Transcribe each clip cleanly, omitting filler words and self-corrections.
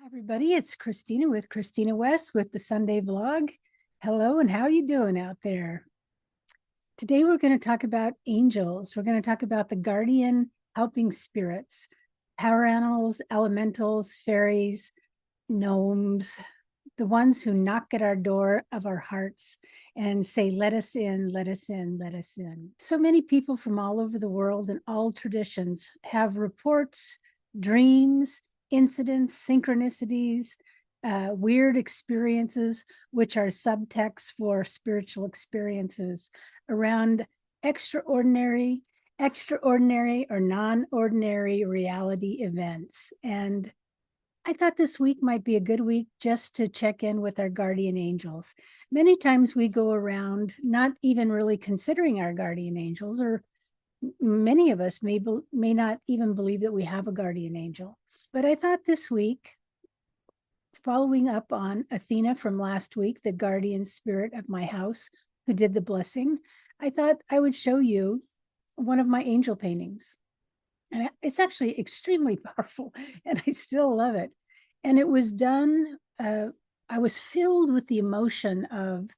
Hi, everybody, it's Christina with Christina West with the Sunday Vlog. Hello, and how you doing out there? Today we're going to talk about angels. We're going to talk about the guardian helping spirits, power animals, elementals, fairies, gnomes, the ones who knock at our door of our hearts and say, let us in, let us in, let us in. So many people from all over the world and all traditions have reports, dreams, incidents, synchronicities, weird experiences, which are subtext for spiritual experiences around extraordinary, or non-ordinary reality events. And I thought this week might be a good week just to check in with our guardian angels. Many times we go around not even really considering our guardian angels, or many of us may not even believe that we have a guardian angel. But I thought this week, following up on Athena from last week, the guardian spirit of my house who did the blessing, I thought I would show you one of my angel paintings. And it's actually extremely powerful, and I still love it. And it was done, I was filled with the emotion of,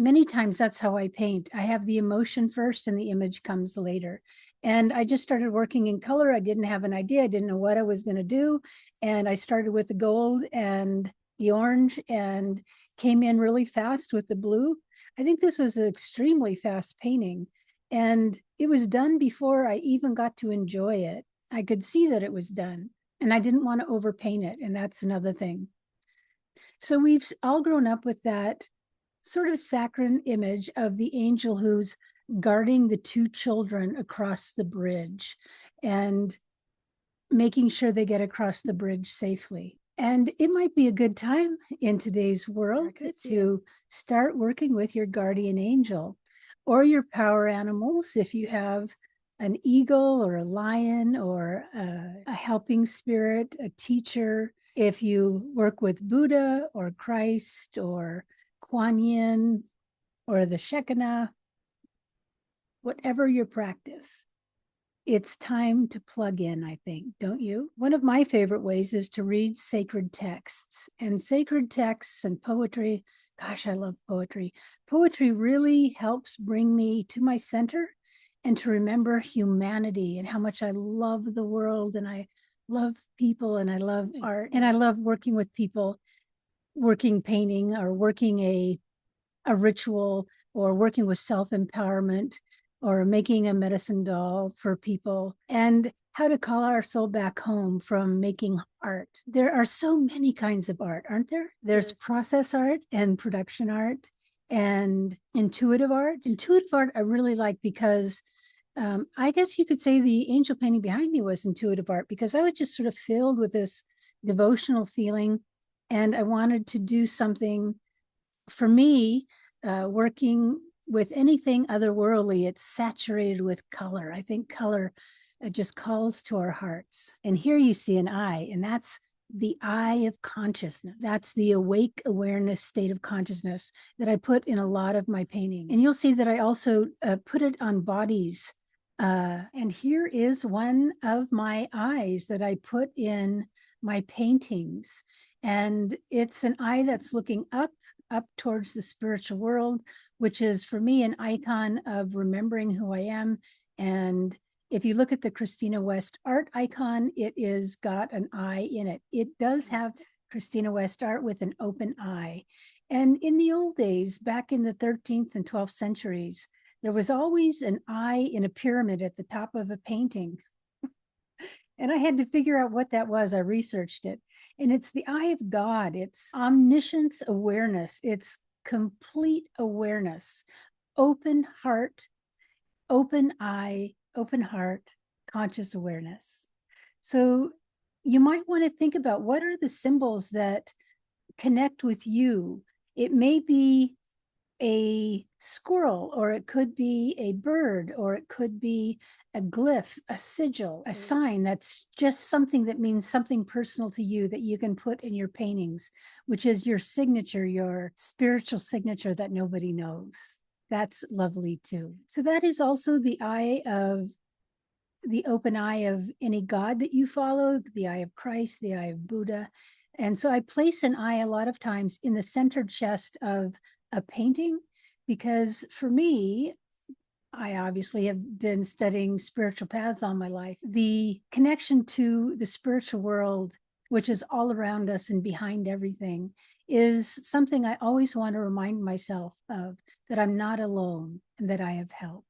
many times that's how I paint. I have the emotion first and the image comes later. And I just started working in color. I didn't have an idea. I didn't know what I was going to do. And I started with the gold and the orange and came in really fast with the blue. I think this was an extremely fast painting. And it was done before I even got to enjoy it. I could see that it was done and I didn't want to overpaint it. And that's another thing. So we've all grown up with that sort of saccharine image of the angel who's guarding the two children across the bridge and making sure they get across the bridge safely. And it might be a good time in today's world to start working with your guardian angel or your power animals. If you have an eagle or a lion or a helping spirit, a teacher, if you work with Buddha or Christ or Kuan Yin or the Shekinah, whatever your practice, it's time to plug in, I think, don't you? One of my favorite ways is to read sacred texts. And sacred texts and poetry, gosh, I love poetry. Poetry really helps bring me to my center and to remember humanity and how much I love the world and I love people and I love art and I love working with people, working painting or working a ritual or working with self-empowerment or making a medicine doll for people and how to call our soul back home from making art. There are so many kinds of art, aren't there? There's process art and production art and intuitive art. Intuitive art I really like because I guess you could say the angel painting behind me was intuitive art because I was just sort of filled with this devotional feeling and I wanted to do something for me, working with anything otherworldly, it's saturated with color. I think color just calls to our hearts. And here you see an eye, and that's the eye of consciousness. That's the awake awareness state of consciousness that I put in a lot of my paintings. And you'll see that I also put it on bodies. And here is one of my eyes that I put in my paintings. And it's an eye that's looking up towards the spiritual world, which is for me an icon of remembering who I am. And if you look at the Christina West art icon, it is got an eye in it. It does have Christina West art with an open eye. And in the old days, back in the 13th and 12th centuries, there was always an eye in a pyramid at the top of a painting. And I had to figure out what that was. I researched it. And it's the eye of God. It's omniscience awareness. It's complete awareness, open heart, open eye, open heart, conscious awareness. So you might want to think about what are the symbols that connect with you. It may be a squirrel, or it could be a bird, or it could be a glyph, a sigil, a sign that's just something that means something personal to you that you can put in your paintings, which is your signature, your spiritual signature that nobody knows. That's lovely too. So that is also the eye of the open eye of any god that you follow, the eye of Christ, the eye of Buddha. And so I place an eye a lot of times in the center chest of a painting, because for me, I obviously have been studying spiritual paths all my life. The connection to the spiritual world, which is all around us and behind everything, is something I always want to remind myself of, that I'm not alone and that I have help.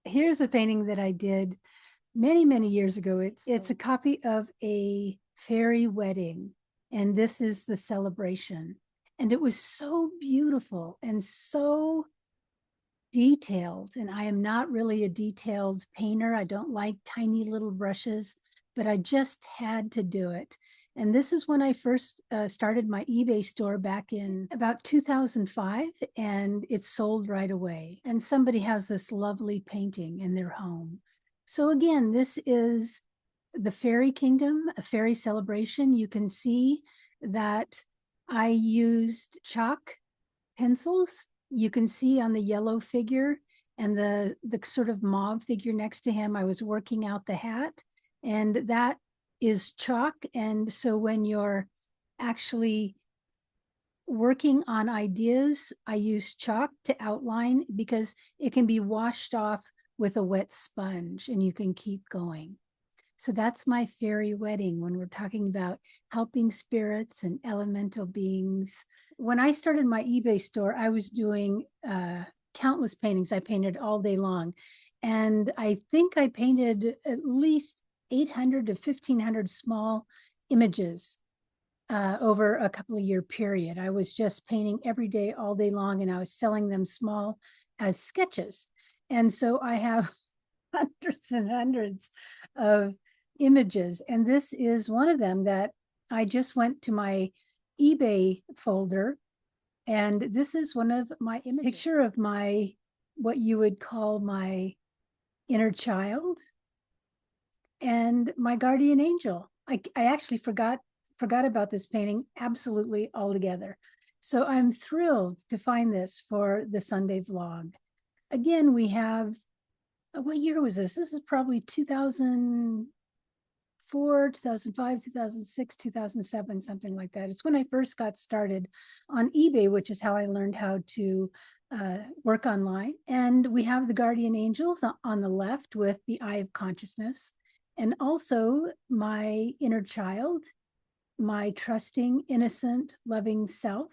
Here's a painting that I did many years ago. It's a copy of a fairy wedding, and this is the celebration. And it was so beautiful and so detailed. And I am not really a detailed painter. I don't like tiny little brushes, but I just had to do it. And this is when I first started my eBay store back in about 2005, and it sold right away. And somebody has this lovely painting in their home. So again, this is the fairy kingdom, a fairy celebration. You can see that I used chalk pencils. You can see on the yellow figure and the sort of mauve figure next to him, I was working out the hat, and that is chalk. And so when you're actually working on ideas, I use chalk to outline, because it can be washed off with a wet sponge and you can keep going. So that's my fairy wedding when we're talking about helping spirits and elemental beings. When I started my eBay store, I was doing countless paintings. I painted all day long. And I think I painted at least 800 to 1,500 small images over a couple of year period. I was just painting every day, all day long, and I was selling them small as sketches. And so I have hundreds and hundreds of images. And this is one of them that I just went to my eBay folder. And this is one of my images. Picture of my, what you would call my inner child and my guardian angel. I actually forgot about this painting absolutely altogether. So I'm thrilled to find this for the Sunday vlog. Again, we have, what year was this? This is probably 2004, 2005, 2006, 2007, something like that. It's when I first got started on eBay, which is how I learned how to work online. And we have the guardian angels on the left with the eye of consciousness, and also my inner child, my trusting, innocent, loving self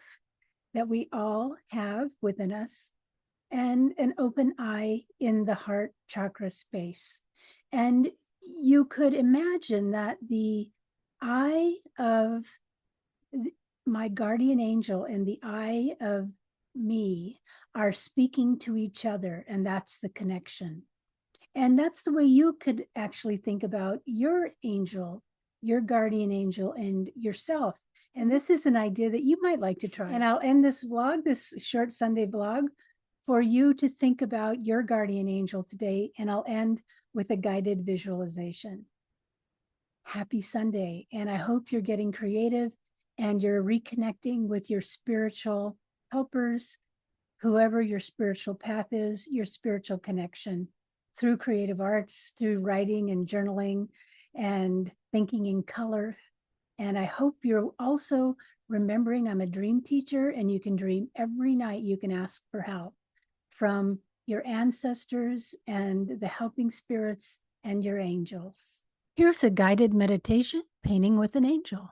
that we all have within us, and an open eye in the heart chakra space. And you could imagine that the eye of my guardian angel and the eye of me are speaking to each other, and that's the connection. And that's the way you could actually think about your angel, your guardian angel, and yourself. And this is an idea that you might like to try. And I'll end this vlog, this short Sunday vlog, for you to think about your guardian angel today. And I'll end with a guided visualization. Happy Sunday. And I hope you're getting creative and you're reconnecting with your spiritual helpers, whoever your spiritual path is, your spiritual connection, through creative arts, through writing and journaling and thinking in color. And I hope you're also remembering I'm a dream teacher, and you can dream every night. You can ask for help from your ancestors and the helping spirits and your angels. Here's a guided meditation, painting with an angel.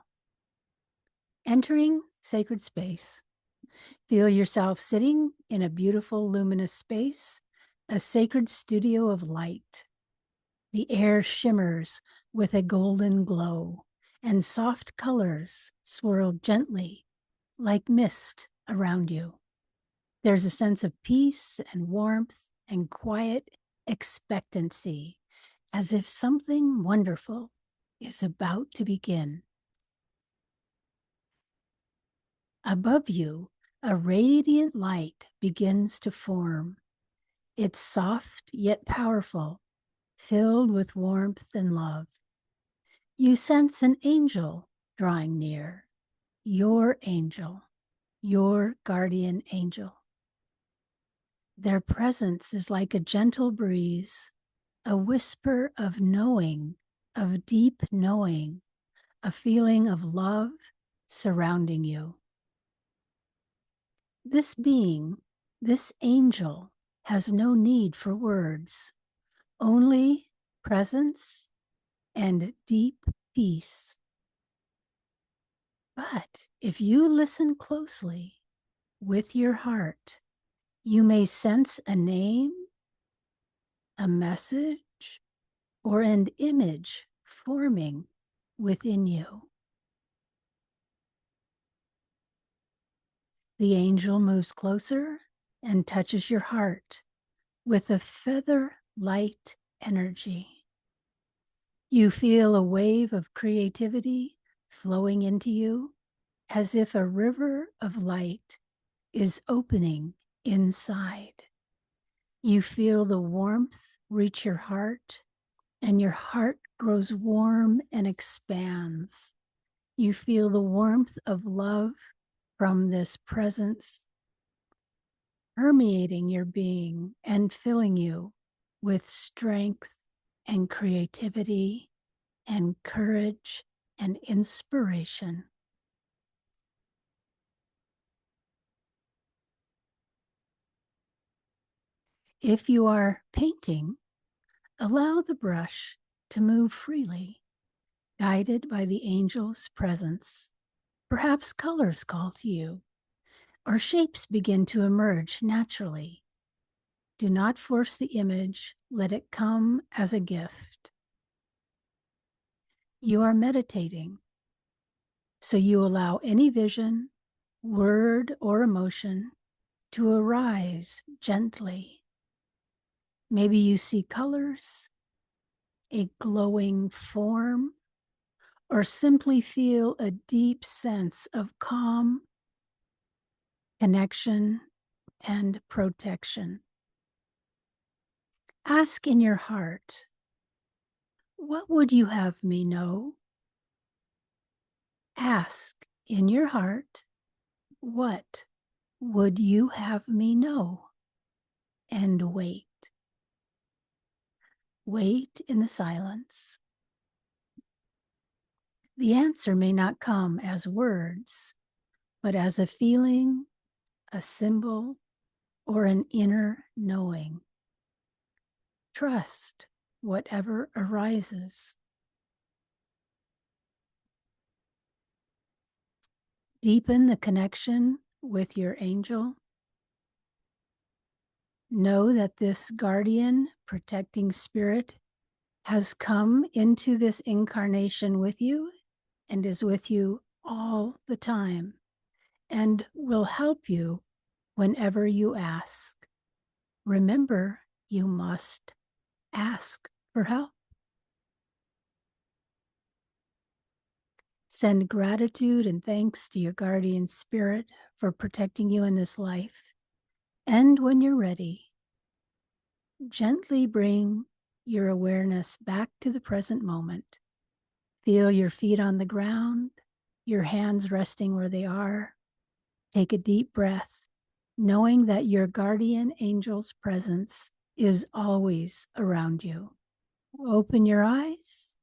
Entering sacred space. Feel yourself sitting in a beautiful luminous space, a sacred studio of light. The air shimmers with a golden glow, and soft colors swirl gently like mist around you. There's a sense of peace and warmth and quiet expectancy, as if something wonderful is about to begin. Above you, a radiant light begins to form. It's soft yet powerful, filled with warmth and love. You sense an angel drawing near, your angel, your guardian angel. Their presence is like a gentle breeze, a whisper of knowing, of deep knowing, a feeling of love surrounding you. This being, this angel, has no need for words, only presence and deep peace. But if you listen closely with your heart, you may sense a name, a message, or an image forming within you. The angel moves closer and touches your heart with a feather light energy. You feel a wave of creativity flowing into you as if a river of light is opening inside. You feel the warmth reach your heart, and your heart grows warm and expands. You feel the warmth of love from this presence permeating your being and filling you with strength and creativity and courage and inspiration. If you are painting, allow the brush to move freely, guided by the angel's presence. Perhaps colors call to you, or shapes begin to emerge naturally. Do not force the image, let it come as a gift. You are meditating, so you allow any vision, word, or emotion to arise gently. Maybe you see colors, a glowing form, or simply feel a deep sense of calm, connection, and protection. Ask in your heart, what would you have me know? Ask in your heart, what would you have me know? And wait. Wait in the silence. The answer may not come as words, but as a feeling, a symbol, or an inner knowing. Trust whatever arises. Deepen the connection with your angel. Know that this guardian, protecting spirit has come into this incarnation with you and is with you all the time and will help you whenever you ask. Remember, you must ask for help. Send gratitude and thanks to your guardian spirit for protecting you in this life. And when you're ready, gently bring your awareness back to the present moment. Feel your feet on the ground, your hands resting where they are. Take a deep breath, knowing that your guardian angel's presence is always around you. Open your eyes,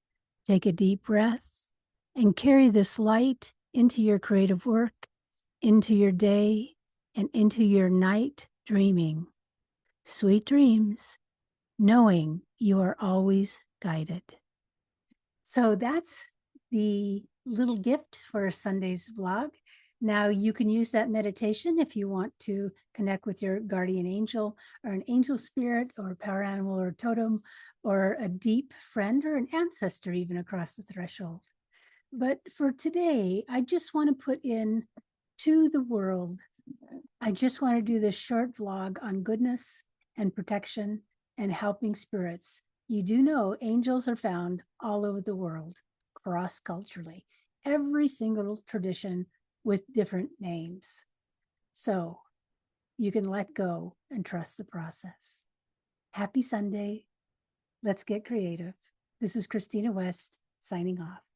take a deep breath, and carry this light into your creative work, into your day, and into your night dreaming. Sweet dreams, knowing you are always guided. So that's the little gift for Sunday's vlog. Now you can use that meditation if you want to connect with your guardian angel or an angel spirit or power animal or totem or a deep friend or an ancestor even across the threshold. But for today, I just want to put in to the world. I just want to do this short vlog on goodness and protection and helping spirits. You do know angels are found all over the world, cross-culturally, every single tradition with different names. So you can let go and trust the process. Happy Sunday. Let's get creative. This is Christina West signing off.